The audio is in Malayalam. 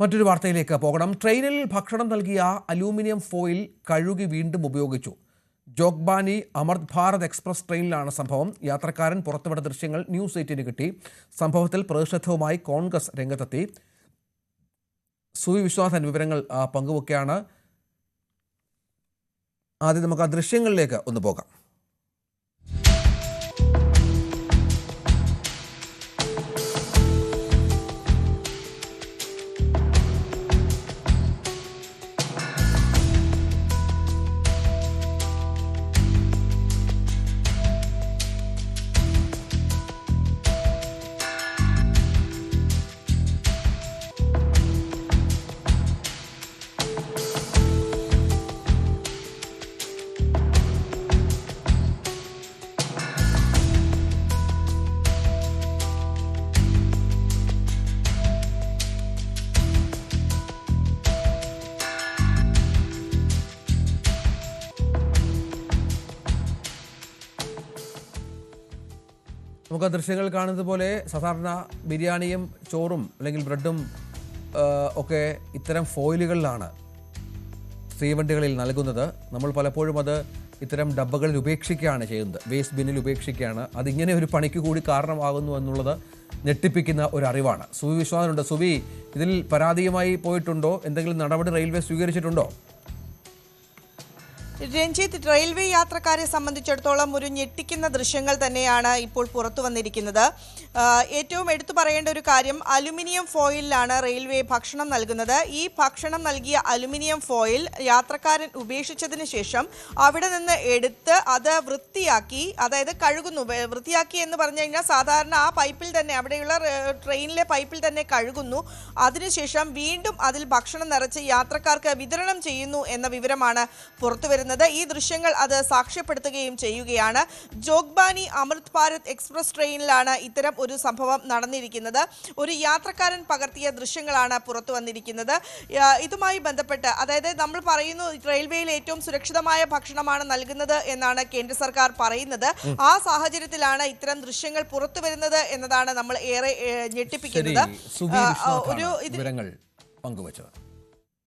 മറ്റൊരു വാർത്തയിലേക്ക് പോകണം. ട്രെയിനിൽ ഭക്ഷണം നൽകിയ അലൂമിനിയം ഫോയിൽ കഴുകി വീണ്ടും ഉപയോഗിച്ചു. ജോഗ്ബാനി അമൃത് ഭാരത് എക്സ്പ്രസ് ട്രെയിനിലാണ് സംഭവം. യാത്രക്കാരൻ പുറത്തുവിട്ട ദൃശ്യങ്ങൾ ന്യൂസ് 18 കിട്ടി. സംഭവത്തിൽ പ്രതിഷേധവുമായി കോൺഗ്രസ് രംഗത്തെത്തി. സുവി വിശ്വനാഥൻ വിവരങ്ങൾ പങ്കുവെക്കുകയാണ്. ആദ്യം നമുക്ക് ആ ദൃശ്യങ്ങളിലേക്ക് ഒന്ന് പോകാം. നമുക്ക് ദൃശ്യങ്ങൾ കാണുന്നത് പോലെ സാധാരണ ബിരിയാണിയും ചോറും അല്ലെങ്കിൽ ബ്രെഡും ഒക്കെ ഇത്തരം ഫോയിലുകളിലാണ് തീവണ്ടികളിൽ നൽകുന്നത്. നമ്മൾ പലപ്പോഴും അത് ഇത്തരം ഡബ്ബകളിൽ ഉപേക്ഷിക്കുകയാണ് ചെയ്യുന്നത്, വേസ്റ്റ് ബിന്നിൽ ഉപേക്ഷിക്കുകയാണ്. അതിങ്ങനെ ഒരു പണിക്ക് കൂടി കാരണമാകുന്നു എന്നുള്ളത് ഞെട്ടിപ്പിക്കുന്ന ഒരു അറിവാണ്. സുവി വിശ്വാസമുണ്ട്. സുവി, ഇതിൽ പരാതിയുമായി പോയിട്ടുണ്ടോ? എന്തെങ്കിലും നടപടി റെയിൽവേ സ്വീകരിച്ചിട്ടുണ്ടോ? രഞ്ജിത്ത്, റെയിൽവേ യാത്രക്കാരെ സംബന്ധിച്ചിടത്തോളം ഒരു ഞെട്ടിക്കുന്ന ദൃശ്യങ്ങൾ തന്നെയാണ് ഇപ്പോൾ പുറത്തു വന്നിരിക്കുന്നത്. ഏറ്റവും എടുത്തു പറയേണ്ട ഒരു കാര്യം, അലുമിനിയം ഫോയിലാണ് റെയിൽവേ ഭക്ഷണം നൽകുന്നത്. ഈ ഭക്ഷണം നൽകിയ അലുമിനിയം ഫോയിൽ യാത്രക്കാരൻ ഉപേക്ഷിച്ചതിന് ശേഷം അവിടെ നിന്ന് എടുത്ത് അത് വൃത്തിയാക്കി, അതായത് കഴുകുന്നു. വൃത്തിയാക്കി എന്ന് പറഞ്ഞു കഴിഞ്ഞാൽ സാധാരണ ആ പൈപ്പിൽ തന്നെ, അവിടെയുള്ള ട്രെയിനിലെ പൈപ്പിൽ തന്നെ കഴുകുന്നു. അതിനുശേഷം വീണ്ടും അതിൽ ഭക്ഷണം നിറച്ച് യാത്രക്കാർക്ക് വിതരണം ചെയ്യുന്നു എന്ന വിവരമാണ് പുറത്തു വരുന്നത്. ഈ ദൃശ്യങ്ങൾ അത് സാക്ഷ്യപ്പെടുത്തുകയും ചെയ്യുകയാണ്. ജോഗ്ബാനി അമൃത് ഭാരത് എക്സ്പ്രസ് ട്രെയിനിലാണ് ഇത്തരം ഒരു സംഭവം നടന്നിരിക്കുന്നത്. ഒരു യാത്രക്കാരൻ പകർത്തിയ ദൃശ്യങ്ങളാണ് പുറത്തു വന്നിരിക്കുന്നത്. ഇതുമായി ബന്ധപ്പെട്ട്, അതായത് നമ്മൾ പറയുന്നു റെയിൽവേയിൽ ഏറ്റവും സുരക്ഷിതമായ ഭക്ഷണമാണ് നൽകുന്നത് എന്നാണ് കേന്ദ്ര സർക്കാർ പറയുന്നത്. ആ സാഹചര്യത്തിലാണ് ഇത്തരം ദൃശ്യങ്ങൾ പുറത്തു വരുന്നത് എന്നതാണ് നമ്മൾ ഏറെ ഞെട്ടിപ്പിക്കുന്നത്. വിവരങ്ങൾ പങ്കുവച്ചത്.